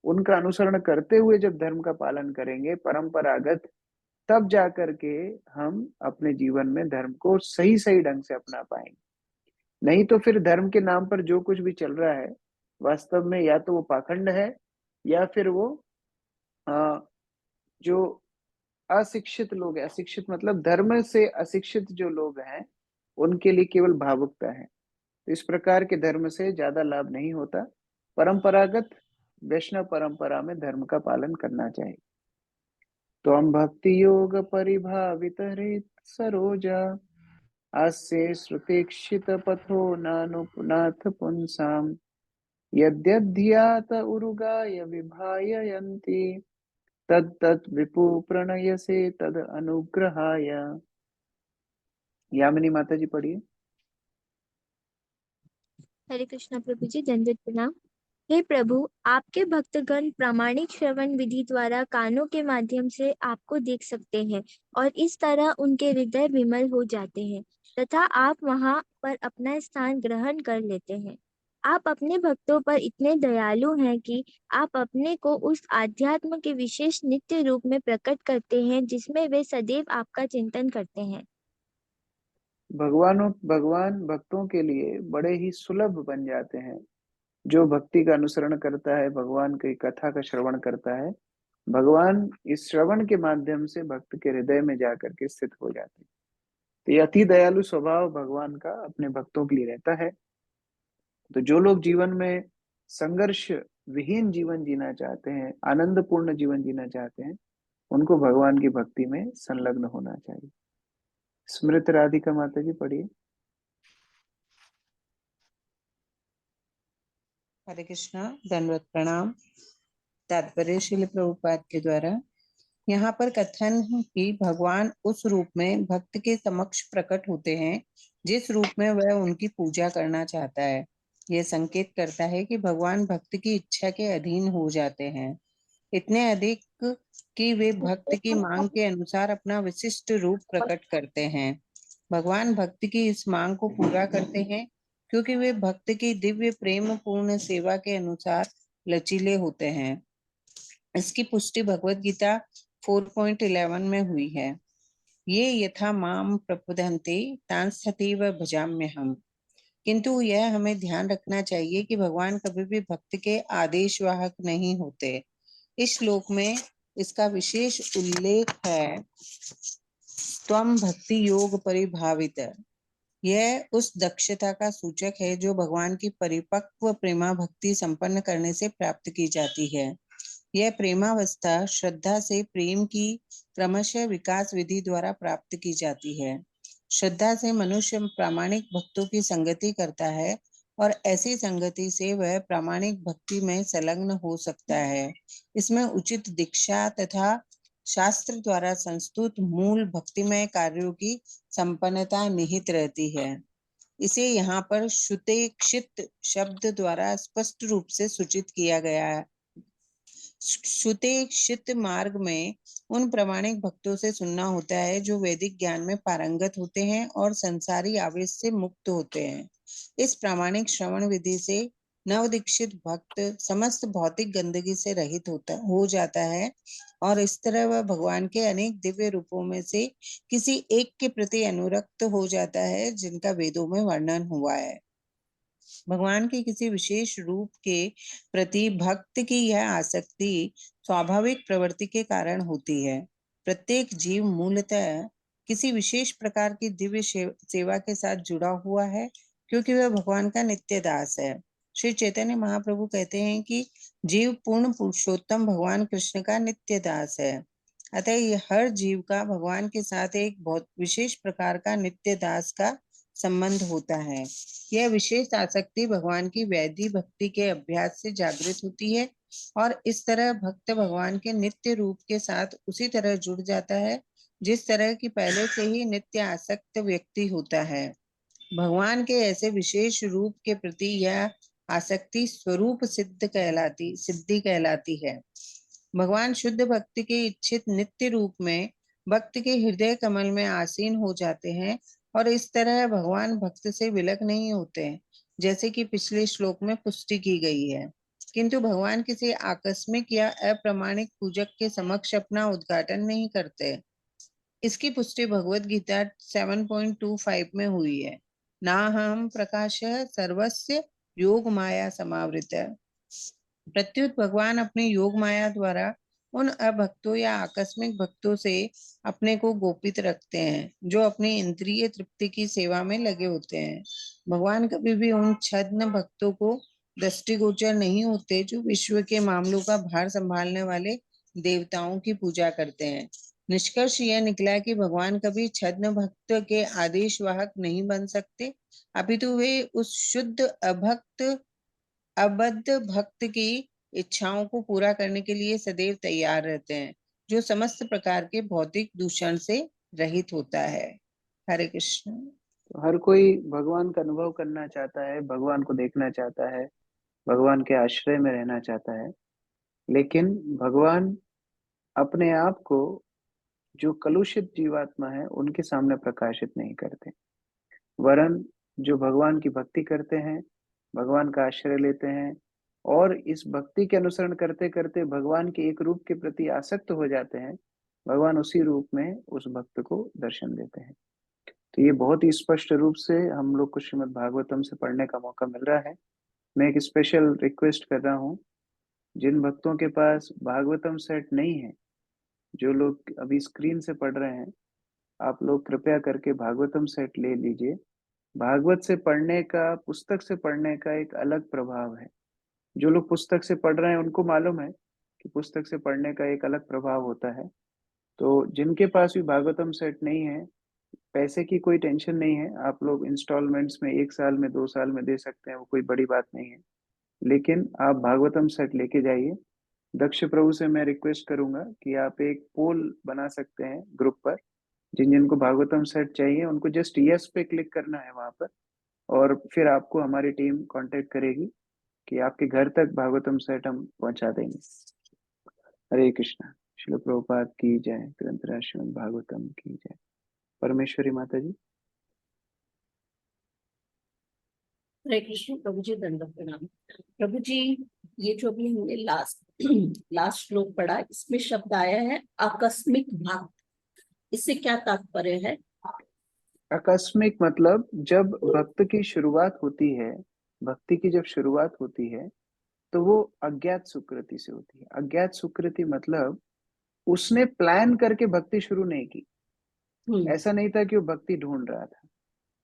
S1: उनका अनुसरण करते हुए जब धर्म का पालन करेंगे परंपरागत, तब जाकर के हम अपने जीवन में धर्म को सही सही ढंग से अपना पाएंगे। नहीं तो फिर धर्म के नाम पर जो कुछ भी चल रहा है, वास्तव में या तो वो पाखंड है, या फिर वो जो अशिक्षित लोग हैं, अशिक्षित मतलब धर्म से अशिक्षित जो लोग हैं, उनके लिए केवल भावुकता है। तो इस प्रकार के धर्म से ज्यादा लाभ नहीं होता। परंपरागत वैष्णव परंपरा में धर्म का पालन करना चाहिए। तो हम भक्ति योग परिभावित हृत सरोजा आस्ये श्रुतेक्षित पथो नानुपुनाथ पुंसाम यद्यध्यात उरुगाय विभाययन्ति तत्तत् विपु प्रणयसे तद अनुग्रहाय। यामिनी माता जी पढ़िए।
S11: हरे कृष्णा प्रभु जी, दंडवत प्रणाम। हे प्रभु, आपके भक्तगण प्रामाणिक श्रवण विधि द्वारा कानों के माध्यम से आपको देख सकते हैं और इस तरह उनके हृदय विमल हो जाते हैं तथा आप वहां पर अपना स्थान ग्रहण कर लेते हैं। आप अपने भक्तों पर इतने दयालु हैं कि आप अपने को उस आध्यात्म के विशेष नित्य रूप में प्रकट करते हैं जिसमें वे सदैव आपका चिंतन करते हैं।
S1: भगवान भक्तों के लिए बड़े ही सुलभ बन जाते हैं। जो भक्ति का अनुसरण करता है, भगवान की कथा का श्रवण करता है, भगवान इस श्रवण के माध्यम से भक्त के हृदय में जाकर के स्थित हो जाते हैं। तो ये अति दयालु स्वभाव भगवान का अपने भक्तों के लिए रहता है। तो जो लोग जीवन में संघर्ष विहीन जीवन जीना चाहते हैं, आनंदपूर्ण जीवन जीना चाहते हैं, उनको भगवान की भक्ति में संलग्न होना चाहिए। स्मृत राधिका माता जी पढ़िए।
S12: हरे कृष्णा, दंडवत प्रणाम। तात्पर्य श्रील प्रभुपाद के द्वारा यहाँ पर कथन है कि भगवान उस रूप में भक्त के समक्ष प्रकट होते हैं जिस रूप में वह उनकी पूजा करना चाहता है। यह संकेत करता है कि भगवान भक्त की इच्छा के अधीन हो जाते हैं, इतने अधिक कि वे भक्त की मांग के अनुसार अपना विशिष्ट रूप प्रकट करते हैं। भगवान भक्त की इस मांग को पूरा करते हैं क्योंकि वे भक्त की दिव्य प्रेम पूर्ण सेवा के अनुसार लचीले होते हैं। इसकी पुष्टि भगवत गीता 4.11 में हुई है। ये यथा माम प्रपद्यन्ते तांस्तथैव भजाम्यहम्। किंतु यह हमें ध्यान रखना चाहिए कि भगवान कभी भी भक्त के आदेशवाहक नहीं होते। इस श्लोक में इसका विशेष उल्लेख है, त्वं भक्ति योग परिभावित। यह उस दक्षता का सूचक है जो भगवान की परिपक्व प्रेमा भक्ति संपन्न करने से प्राप्त की जाती है। यह प्रेमावस्था श्रद्धा से प्रेम की क्रमशः विकास विधि द्वारा प्राप्त की जाती है। श्रद्धा से मनुष्य प्रामाणिक भक्तों की संगति करता है और ऐसी संगति से वह प्रामाणिक भक्ति में संलग्न हो सकता है। इसमें उचित दीक्षा तथा शास्त्र द्वारा संस्तुत मूल भक्तिमय कार्यों की संपन्नता निहित रहती है। इसे यहाँ पर श्रुतेक्षित शब्द द्वारा स्पष्ट रूप से सूचित किया गया है। श्रुतेक्षित मार्ग में उन प्रामाणिक भक्तों से सुनना होता है जो वैदिक ज्ञान में पारंगत होते हैं और संसारी आवेश से मुक्त होते हैं। इस प्रामाणिक श्रवण विधि से नवदीक्षित भक्त समस्त भौतिक गंदगी से रहित हो जाता है और इस तरह वह भगवान के अनेक दिव्य रूपों में से किसी एक के प्रति अनुरक्त हो जाता है जिनका वेदों में वर्णन हुआ है। भगवान के किसी विशेष रूप के प्रति भक्त की यह आसक्ति स्वाभाविक प्रवृत्ति के कारण होती है। प्रत्येक जीव मूलतः किसी विशेष प्रकार की दिव्य सेवा के साथ जुड़ा हुआ है क्योंकि वह भगवान का नित्य दास है। श्री चैतन्य महाप्रभु कहते हैं कि जीव पूर्ण पुरुषोत्तम भगवान कृष्ण का नित्य दास है। अतः हर जीव का भगवान के साथ एक बहुत विशेष प्रकार का नित्य दास का संबंध होता है। यह विशेष आसक्ति भगवान की वैधि भक्ति के अभ्यास से जागृत होती है और इस तरह भक्त भगवान के नित्य रूप के साथ उसी तरह जुड़ जाता है जिस तरह की पहले से ही नित्य आसक्त व्यक्ति होता है। भगवान के ऐसे विशेष रूप के प्रति यह आसक्ति स्वरूप सिद्धि कहलाती है। भगवान शुद्ध भक्ति के इच्छित नित्य रूप में भक्त के हृदय कमल में आसीन हो जाते हैं और इस तरह भगवान भक्त से विलग नहीं होते, जैसे कि पिछले श्लोक में पुष्टि की गई है। किंतु भगवान किसी आकस्मिक या अप्रामाणिक पूजक के समक्ष अपना उद्घाटन नहीं करते। इसकी पुष्टि भगवत गीता 7.25 में हुई है। नाहं प्रकाशः सर्वस्य योग माया समावृत। प्रत्युत भगवान अपने योग माया द्वारा उन अभक्तों या आकस्मिक भक्तों से अपने को गोपित रखते हैं जो अपनी इंद्रिय तृप्ति की सेवा में लगे होते हैं। भगवान कभी भी उन छद्म भक्तों को दृष्टिगोचर नहीं होते जो विश्व के मामलों का भार संभालने वाले देवताओं की पूजा करते हैं। निष्कर्ष यह निकला कि भगवान कभी छद्म भक्त के आदेशवाहक नहीं बन सकते, अपितु वे उस शुद्ध अबद्ध भक्त की इच्छाओं को पूरा करने के लिए सदैव तैयार रहते हैं, जो समस्त प्रकार के भौतिक दूषण से रहित होता है। हरे कृष्ण।
S1: हर कोई भगवान का अनुभव करना चाहता है, भगवान को देखना चाहता है, भगवान के आश्रय में रहना चाहता है, लेकिन भगवान अपने आप को जो कलुषित जीवात्मा है उनके सामने प्रकाशित नहीं करते, वरन जो भगवान की भक्ति करते हैं, भगवान का आश्रय लेते हैं और इस भक्ति के अनुसरण करते करते भगवान के एक रूप के प्रति आसक्त हो जाते हैं, भगवान उसी रूप में उस भक्त को दर्शन देते हैं। तो ये बहुत ही स्पष्ट रूप से हम लोग को श्रीमद् भागवतम से पढ़ने का मौका मिल रहा है। मैं एक स्पेशल रिक्वेस्ट कर रहा हूँ, जिन भक्तों के पास भागवतम सेट नहीं है, जो लोग अभी स्क्रीन से पढ़ रहे हैं, आप लोग कृपया करके भागवतम सेट ले लीजिए। भागवत से पढ़ने का, पुस्तक से पढ़ने का एक अलग प्रभाव है। जो लोग पुस्तक से पढ़ रहे हैं उनको मालूम है कि पुस्तक से पढ़ने का एक अलग प्रभाव होता है। तो जिनके पास भी भागवतम सेट नहीं है, पैसे की कोई टेंशन नहीं है, आप लोग इंस्टॉलमेंट्स में 1 साल में 2 साल में दे सकते हैं, वो कोई बड़ी बात नहीं है। लेकिन आप भागवतम सेट लेके जाइए। दक्ष प्रभु से मैं रिक्वेस्ट करूंगा कि आप एक पोल बना सकते हैं ग्रुप पर, जिन जिनको भागवतम सेट चाहिए उनको जस्ट यस पे क्लिक करना है वहां पर, और फिर आपको हमारी टीम कांटेक्ट करेगी कि आपके घर तक भागवतम सेट हम पहुंचा देंगे। हरे कृष्णा। श्रील प्रभुपाद की जय। ग्रंथराज श्रीमद् भागवतम की जय। परमेश्वरी माता जी।
S13: हरे कृष्ण प्रभु जी, दंडवत प्रणाम। प्रभु जी, ये जो भी हमने लास्ट श्लोक पढ़ा, इसमें शब्द आया है आकस्मिक भक्त, इससे क्या तात्पर्य है?
S1: आकस्मिक मतलब जब भक्त की शुरुआत होती है, भक्ति की जब शुरुआत होती है तो वो अज्ञात सुकृति से होती है। अज्ञात सुकृति मतलब उसने प्लान करके भक्ति शुरू नहीं की। ऐसा नहीं था कि वो भक्ति ढूंढ रहा था,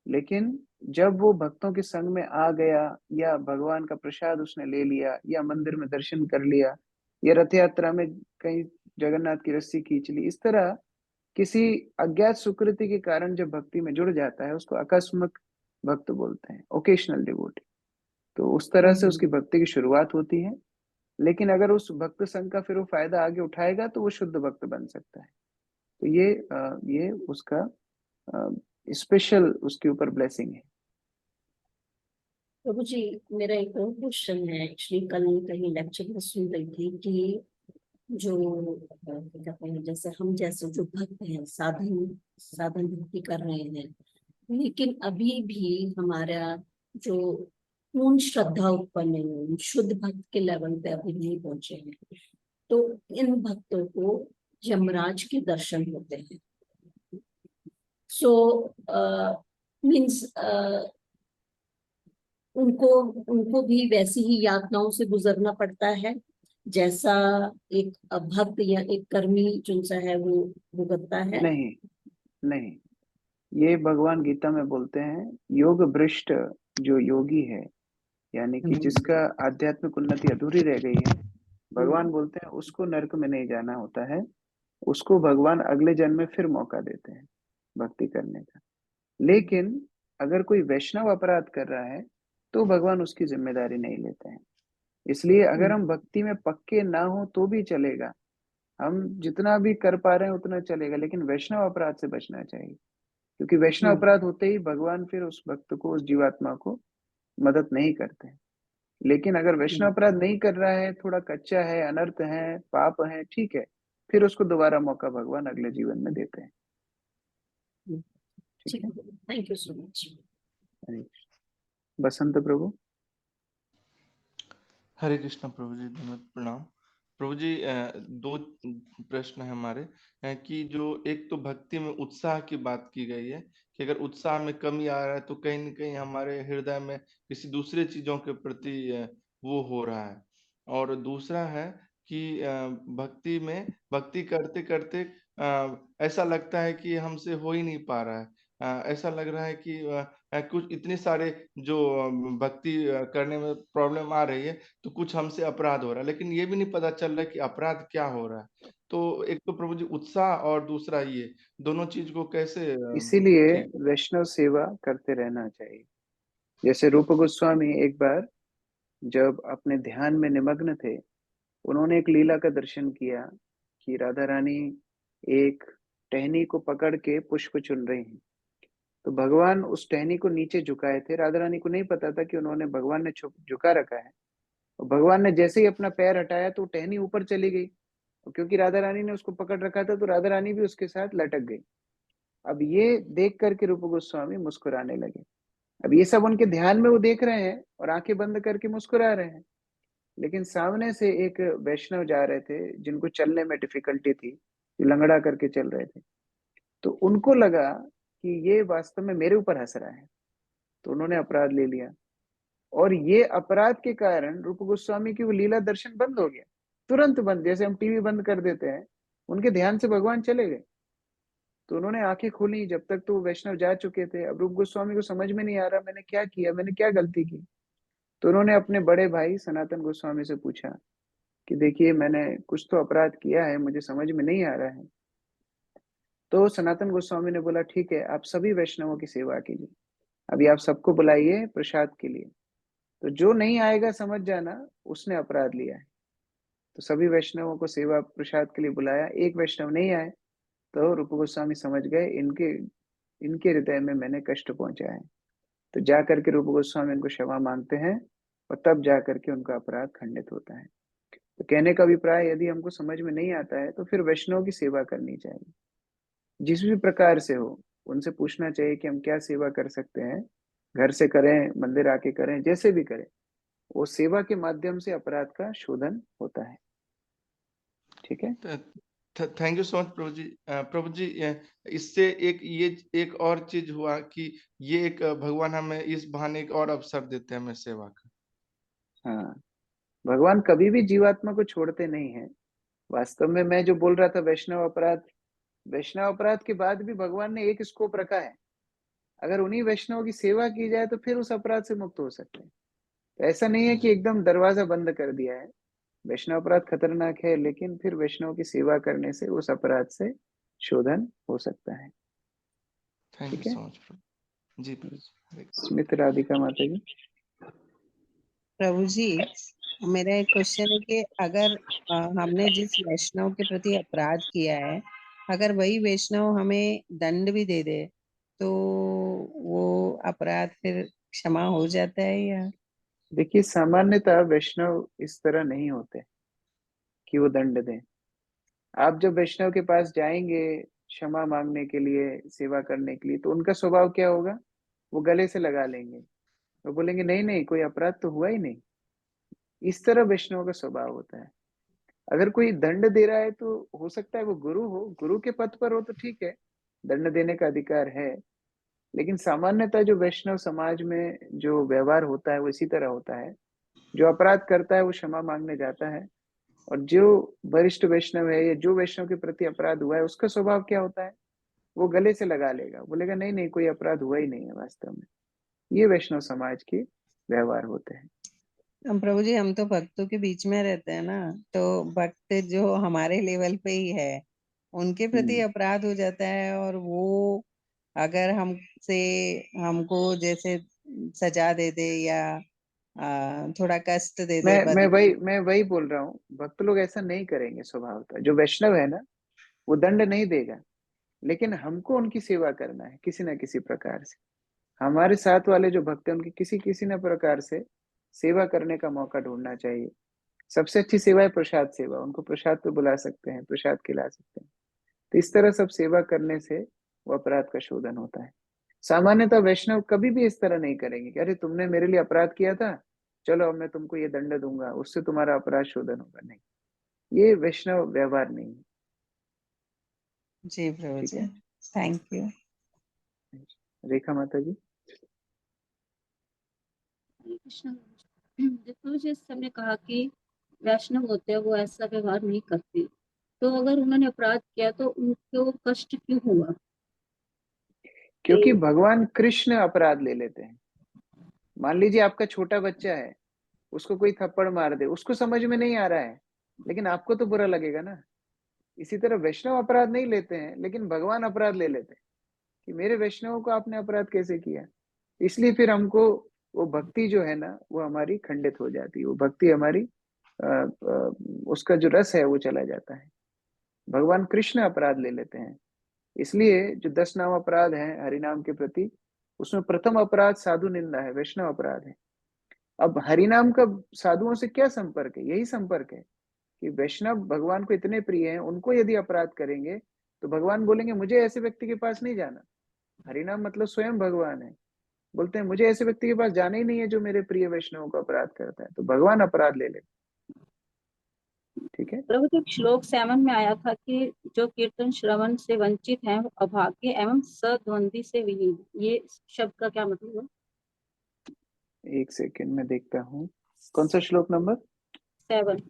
S1: लेकिन जब वो भक्तों के संग में आ गया, या भगवान का प्रसाद उसने ले लिया, या मंदिर में दर्शन कर लिया, या रथ यात्रा में कहीं जगन्नाथ की रस्सी खींच ली, इस तरह किसी अज्ञात सुकृति के कारण जब भक्ति में जुड़ जाता है उसको आकस्मिक भक्त बोलते हैं, ओकेशनल डिवोटी। तो उस तरह से उसकी भक्ति की शुरुआत होती है, लेकिन अगर उस भक्त संघ का फिर वो फायदा आगे उठाएगा तो वो शुद्ध भक्त बन सकता है। तो ये उसका स्पेशल उसके ऊपर ब्लेसिंग है।
S13: प्रभु जी, मेरा एक और क्वेश्चन है। एक्चुअली कल कहीं लेक्चर में सुन रही थी कि जो कहते हैं, जैसे हम जैसे जो भक्त हैं, साधन भक्ति कर रहे हैं, लेकिन अभी भी हमारा जो पूर्ण श्रद्धा उत्पन्न नहीं हुई, शुद्ध भक्त के लेवल पे अभी नहीं पहुंचे हैं, तो इन भक्तों को यमराज के दर्शन होते हैं। सो मीन्स उनको भी वैसी ही यातनाओं से गुजरना पड़ता है जैसा एक भक्त या एक कर्मी जिनसा है वो भुगतता है?
S1: नहीं, ये भगवान गीता में बोलते हैं, योग भ्रष्ट जो योगी है, यानी कि जिसका आध्यात्मिक उन्नति अधूरी रह गई है, भगवान बोलते हैं उसको नरक में नहीं जाना होता है, उसको भगवान अगले जन्म में फिर मौका देते हैं भक्ति करने का। लेकिन अगर कोई वैष्णव अपराध कर रहा है तो भगवान उसकी जिम्मेदारी नहीं लेते हैं। इसलिए अगर हम भक्ति में पक्के ना हो तो भी चलेगा, हम जितना भी कर पा रहे हैं उतना चलेगा, लेकिन वैष्णव अपराध से बचना चाहिए, क्योंकि वैष्णव अपराध होते ही भगवान फिर उस भक्त को, उस जीवात्मा को मदद नहीं करते हैं। लेकिन अगर वैष्णव अपराध नहीं कर रहा है, थोड़ा कच्चा है, अनर्थ है, पाप है, ठीक है, फिर उसको दोबारा मौका भगवान अगले जीवन में देते हैं। ठीक है,
S13: थैंक यू सो मच।
S1: बसंत प्रभु।
S7: हरे कृष्ण प्रभु जी, धन्यवाद प्रणाम। प्रभु जी, दो प्रश्न है हमारे कि जो एक तो भक्ति में उत्साह की बात की गई है कि अगर उत्साह में कमी आ रहा है तो कहीं न कहीं हमारे हृदय में किसी दूसरे चीजों के प्रति वो हो रहा है। और दूसरा है कि भक्ति में भक्ति करते करते ऐसा लगता है कि हमसे हो ही नहीं पा रहा है। ऐसा लग रहा है कि कुछ इतने सारे जो भक्ति करने में प्रॉब्लम आ रही है तो कुछ हमसे अपराध हो रहा है, लेकिन ये भी नहीं पता चल रहा है कि अपराध क्या हो रहा है। तो एक तो प्रभु जी उत्साह और दूसरा ये दोनों चीज को कैसे
S1: इसीलिए
S7: ठीक
S1: वैष्णव सेवा करते रहना चाहिए। जैसे रूप गोस्वामी एक बार जब अपने ध्यान में निमग्न थे, उन्होंने एक लीला का दर्शन किया कि राधा रानी एक टहनी को पकड़ के पुष्प चुन रही हैं। तो भगवान उस टहनी को नीचे झुकाए थे, राधा रानी को नहीं पता था कि उन्होंने, भगवान ने झुका रखा है। और भगवान ने जैसे ही अपना पैर हटाया तो टहनी ऊपर चली गई, और क्योंकि राधा रानी ने उसको पकड़ रखा था तो राधा रानी भी उसके साथ लटक गई। अब ये देख करके रूप गोस्वामी मुस्कुराने लगे। अब ये सब उनके ध्यान में वो देख रहे हैं और आंखें बंद करके मुस्कुरा रहे हैं, लेकिन सामने से एक वैष्णव जा रहे थे जिनको चलने में डिफिकल्टी थी, जो लंगड़ा करके चल रहे थे, तो उनको लगा कि ये वास्तव में मेरे ऊपर हंस रहा है, तो उन्होंने अपराध ले लिया। और ये अपराध के कारण रूप गोस्वामी की वो लीला दर्शन बंद हो गया, तुरंत बंद, जैसे हम टीवी बंद कर देते हैं, उनके ध्यान से भगवान चले गए। तो उन्होंने आंखें खोली, जब तक तो वैष्णव जा चुके थे। अब रूप गोस्वामी को समझ में नहीं आ रहा मैंने क्या किया, मैंने क्या गलती की। तो उन्होंने अपने बड़े भाई सनातन गोस्वामी से पूछा कि देखिए मैंने कुछ तो अपराध किया है, मुझे समझ में नहीं आ रहा है। तो सनातन गोस्वामी ने बोला ठीक है, आप सभी वैष्णवों की सेवा कीजिए, अभी आप सबको बुलाइए प्रसाद के लिए, तो जो नहीं आएगा समझ जाना उसने अपराध लिया है। तो सभी वैष्णवों को सेवा प्रसाद के लिए बुलाया, एक वैष्णव नहीं आए तो रूप गोस्वामी समझ गए इनके हृदय में मैंने कष्ट पहुंचाया है। तो जा करके रूप गोस्वामी उनको क्षमा मांगते हैं और तब जा करके उनका अपराध खंडित होता है। तो कहने का अभिप्राय, यदि हमको समझ में नहीं आता है तो फिर वैष्णव की सेवा करनी चाहिए, जिस भी प्रकार से हो। उनसे पूछना चाहिए कि हम क्या सेवा कर सकते हैं, घर से करें, मंदिर आके करें, जैसे भी करें, वो सेवा के माध्यम से अपराध का शोधन होता है। ठीक है।
S7: थैंक यू सो मच प्रभु जी। प्रभु जी, इससे एक और चीज हुआ कि ये एक भगवान हमें इस बहाने एक और अवसर देते हैं हमें सेवा का।
S1: हाँ, भगवान कभी भी जीवात्मा को छोड़ते नहीं है। वास्तव में मैं जो बोल रहा था वैष्णव अपराध के बाद भी भगवान ने एक स्कोप रखा है। अगर उन्हीं वैष्णव की सेवा की जाए तो फिर उस अपराध से मुक्त हो सकते हैं। तो ऐसा नहीं है कि एकदम दरवाजा बंद कर दिया है। वैष्णव अपराध खतरनाक है, लेकिन फिर वैष्णव की सेवा करने से उस अपराध से शोधन हो सकता है।
S7: थैंक यू
S1: ठीक है।
S7: सो मच प्रभु जी। प्रभु जी,
S1: स्मित राधिका माता जी।
S12: प्रभु जी, मेरा एक क्वेश्चन है कि अगर हमने जिस वैष्णव के प्रति अपराध किया है, अगर वही वैष्णव हमें दंड भी दे दे तो वो अपराध फिर क्षमा हो जाता है या?
S1: देखिए, सामान्यतः वैष्णव इस तरह नहीं होते कि वो दंड दें। आप जब वैष्णव के पास जाएंगे क्षमा मांगने के लिए, सेवा करने के लिए, तो उनका स्वभाव क्या होगा? वो गले से लगा लेंगे, वो बोलेंगे नहीं नहीं, कोई अपराध तो हुआ ही नहीं। इस तरह वैष्णव का स्वभाव होता है। अगर कोई दंड दे रहा है तो हो सकता है वो गुरु हो, गुरु के पद पर हो तो ठीक है, दंड देने का अधिकार है। लेकिन सामान्यतः जो वैष्णव समाज में जो व्यवहार होता है वो इसी तरह होता है। जो अपराध करता है वो क्षमा मांगने जाता है, और जो वरिष्ठ वैष्णव है या जो वैष्णव के प्रति अपराध हुआ है उसका स्वभाव क्या होता है? वो गले से लगा लेगा, बोलेगा नहीं नहीं, कोई अपराध हुआ ही नहीं है वास्तव में। ये वैष्णव समाज के व्यवहार होते हैं।
S12: हम प्रभु जी, हम तो भक्तों के बीच में रहते हैं ना, तो भक्त जो हमारे लेवल पे ही है उनके प्रति अपराध हो जाता है, और वो अगर हमको जैसे सजा दे दे या थोड़ा कष्ट दे दे
S1: मैं वही बोल रहा हूँ, भक्त लोग ऐसा नहीं करेंगे स्वभावतः। जो वैष्णव है ना, वो दंड नहीं देगा, लेकिन हमको उनकी सेवा करना है किसी न किसी प्रकार से। हमारे साथ वाले जो भक्त हैं उनकी किसी किसी न प्रकार से सेवा करने का मौका ढूंढना चाहिए। सबसे अच्छी सेवा है प्रसाद सेवा। उनको प्रसाद पे बुला सकते हैं, प्रसाद खिला सकते हैं। तो इस तरह सब सेवा करने से वो अपराध का शोधन होता है। सामान्यतः वैष्णव कभी भी इस तरह नहीं करेंगे कि अरे तुमने मेरे लिए अपराध किया था, चलो अब मैं तुमको ये दंड दूंगा, उससे तुम्हारा अपराध शोधन होगा। नहीं, ये वैष्णव व्यवहार नहीं है।
S12: जी प्रभु
S1: ठीक
S12: जी,
S1: है।
S12: Thank you.
S1: रेखा माता जी।
S13: हरे कृष्ण। देखो, जैसे हमने कहा कि वैष्णव होते हैं वो ऐसा व्यवहार नहीं करते, तो अगर उन्होंने अपराध किया तो उनको कष्ट क्यों हुआ?
S1: क्योंकि भगवान कृष्ण अपराध ले लेते हैं। मान लीजिए आपका छोटा बच्चा है, उसको कोई थप्पड़ मार दे, उसको समझ में नहीं आ रहा है, लेकिन आपको तो बुरा लगेगा ना। इसी तरह वैष्णव अपराध नहीं लेते हैं, लेकिन भगवान अपराध ले लेते हैं कि मेरे वैष्णव को आपने अपराध कैसे किया। इसलिए फिर हमको वो भक्ति जो है ना, वो हमारी खंडित हो जाती है। वो भक्ति हमारी उसका जो रस है वो चला जाता है। भगवान कृष्ण अपराध ले लेते हैं। इसलिए जो 10 नाम अपराध हैं हरिनाम के प्रति, उसमें प्रथम अपराध साधु निंदा है, वैष्णव अपराध है। अब हरिनाम का साधुओं से क्या संपर्क है? यही संपर्क है कि वैष्णव भगवान को इतने प्रिय हैं, उनको यदि अपराध करेंगे तो भगवान बोलेंगे मुझे ऐसे व्यक्ति के पास नहीं जाना। हरिनाम मतलब स्वयं भगवान है, बोलते हैं मुझे ऐसे व्यक्ति के पास जाना ही नहीं है जो मेरे प्रिय वैष्णव को अपराध करता है। तो भगवान अपराध ले लेते। ठीक है।
S13: प्रभु जी, श्लोक 7 में आया था कि जो कीर्तन श्रवण से वंचित हैं वो अभाग्य एवं सद्वंदी से विहीन। ये शब्द का क्या मतलब है?
S1: एक सेकंड में देखता हूँ, कौन सा श्लोक नंबर?
S13: 7।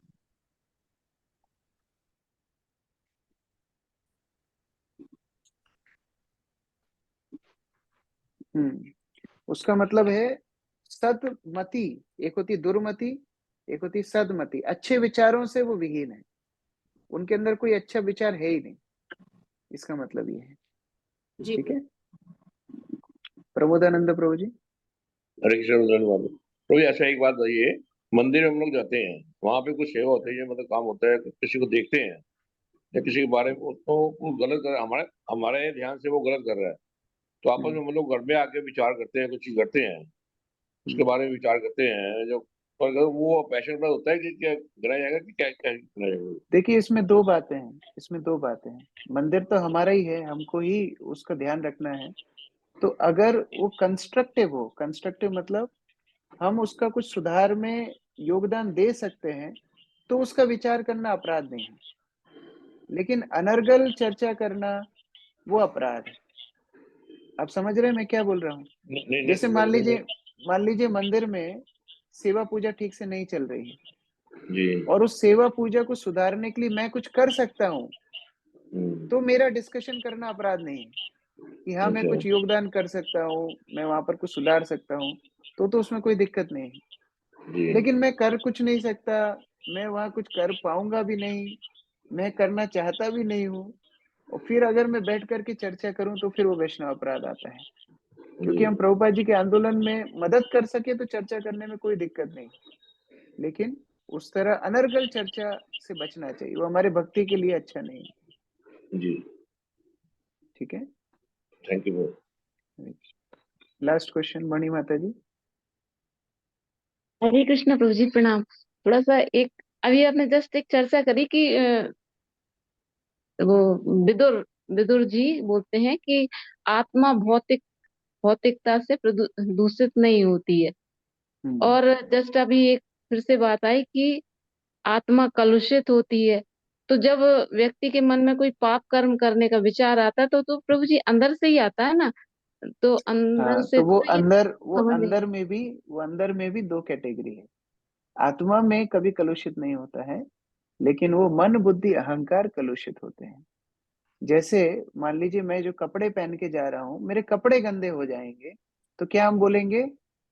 S1: उसका मतलब है सदमति। एक होती दुर्मति, एक होती सदमति। अच्छे विचारों से वो विहीन है, उनके अंदर कोई अच्छा विचार है ही नहीं, इसका मतलब ये है।
S13: जी
S1: ठीक है। प्रमोदानंद प्रभु जी।
S14: हरे कृष्ण धन्यवाद। तो ऐसा एक बात बताइए, मंदिर में हम लोग जाते हैं, वहां पे कुछ सेवा होती है, मतलब काम होता है, किसी को देखते हैं या किसी के बारे में तो वो गलत कर हमारे हमारे ध्यान से वो गलत कर रहा है, तो आपस में हम लोग घर में आके विचार करते हैं, कुछ चीज करते हैं, उसके बारे में विचार करते हैं। जो पर अगर वो पैशन पर होता है कि क्या गिराया जाएगा कि क्या क्या गिराया जाएगा?
S1: देखिए, इसमें दो बातें हैं। मंदिर तो हमारा ही है, हमको ही उसका ध्यान रखना है। तो अगर वो कंस्ट्रक्टिव हो, कंस्ट्रक्टिव मतलब हम उसका कुछ सुधार में योगदान दे सकते हैं, तो उसका विचार करना अपराध नहीं है। लेकिन अनर्गल चर्चा करना वो अपराध है। आप समझ रहे हैं मैं क्या बोल रहा हूँ?
S14: नहीं
S1: जैसे
S14: नहीं
S1: मान लीजिए मंदिर में सेवा पूजा ठीक से नहीं चल रही है
S14: जी
S1: और उस सेवा पूजा को सुधारने के लिए मैं कुछ कर सकता हूँ, तो मेरा डिस्कशन करना अपराध नहीं है कि हाँ मैं
S14: अच्छा
S1: कुछ योगदान कर सकता हूँ, मैं वहां पर कुछ सुधार सकता हूँ, तो उसमें कोई दिक्कत नहीं है।
S14: जी
S1: लेकिन मैं कर कुछ नहीं सकता, मैं वहां कुछ कर पाऊंगा भी नहीं, मैं करना चाहता भी नहीं हूँ, और फिर अगर मैं बैठ करके चर्चा करूं तो फिर वो वैष्णव अपराध आता है। क्योंकि हम प्रभुपाद जी के आंदोलन में मदद कर सके तो चर्चा करने में कोई दिक्कत नहीं, लेकिन उस तरह अनर्गल चर्चा से बचना चाहिए, वो हमारे भक्ति के लिए अच्छा नहीं है।
S14: जी
S1: ठीक है,
S14: थैंक यू।
S1: लास्ट क्वेश्चन मणि माता जी।
S15: हरे कृष्ण प्रभु जी प्रणाम। थोड़ा सा एक अभी आपने जस्ट एक चर्चा करी कि वो विदुर विदुर जी बोलते हैं कि आत्मा भौतिकता से दूषित नहीं होती है। और जस्ट अभी एक फिर से बात आई कि आत्मा कलुषित होती है। तो जब व्यक्ति के मन में कोई पाप कर्म करने का विचार आता है तो प्रभु जी अंदर से ही आता है ना, तो अंदर
S1: हाँ,
S15: से
S1: तो वो
S15: तो ये समझ नहीं।
S1: अंदर में भी दो कैटेगरी है। आत्मा में कभी कलुषित नहीं होता है, लेकिन वो मन बुद्धि अहंकार कलुषित होते हैं। जैसे मान लीजिए मैं जो कपड़े पहन के जा रहा हूँ, मेरे कपड़े गंदे हो जाएंगे, तो क्या हम बोलेंगे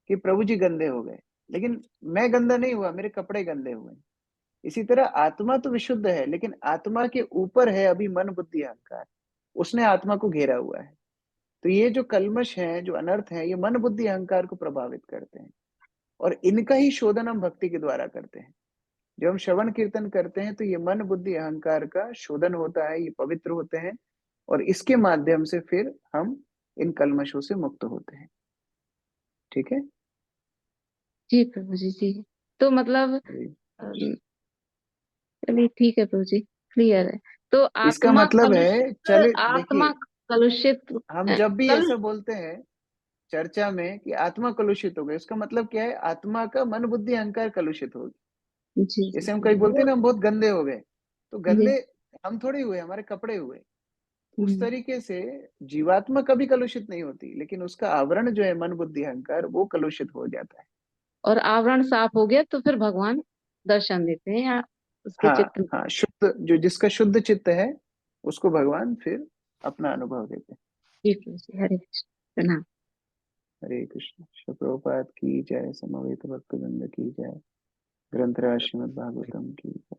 S1: कि प्रभु जी गंदे हो गए, लेकिन मैं गंदा नहीं हुआ, मेरे कपड़े गंदे हुए। इसी तरह आत्मा तो विशुद्ध है, लेकिन आत्मा के ऊपर है अभी मन बुद्धि अहंकार, उसने आत्मा को घेरा हुआ है। तो ये जो कल्मश है, जो अनर्थ है, ये मन बुद्धि अहंकार को प्रभावित करते हैं, और इनका ही शोधन हम भक्ति के द्वारा करते हैं। जब हम श्रवण कीर्तन करते हैं तो ये मन बुद्धि अहंकार का शोधन होता है, ये पवित्र होते हैं, और इसके माध्यम से फिर हम इन कल्मशों से मुक्त होते हैं। ठीक है
S15: जी प्रभु जी जी। तो मतलब चलिए ठीक है प्रभु जी, क्लियर है। तो
S1: इसका
S15: आत्मा
S1: मतलब है,
S15: कलुषित,
S1: चले
S15: आत्मा
S1: देखिए,
S15: कलुषित
S1: हम जब भी
S15: कल
S1: ऐसा बोलते हैं चर्चा में कि आत्मा कलुषित हो गई, उसका मतलब क्या है? आत्मा का मन बुद्धि अहंकार कलुषित हो गया।
S15: जी जी
S1: जैसे हम कहीं बोलते हैं ना हम बहुत गंदे हो गए, तो
S15: जी।
S1: गंदे हम थोड़े हुए, हमारे कपड़े हुए। उस
S15: हम्म।
S1: तरीके से जीवात्मा कभी कलुषित नहीं होती, लेकिन उसका आवरण जो है मन बुद्धि अहंकार, वो कलुषित हो जाता है।
S15: और आवरण साफ हो गया तो फिर भगवान दर्शन देते हैं या उसके
S1: हाँ
S15: चित्त में।
S1: हाँ, शुद्ध जो जिसका शुद्ध चित्त है उसको भगवान फिर अपना अनुभव देते हैं।
S15: जी प्रभु जी, हरे कृष्ण प्रणाम।
S1: हरे कृष्ण। श्री प्रभुपाद की जय, समवेत भक्तवृंद की जय, ग्रंथराज श्रीमद् भागवतम की जय।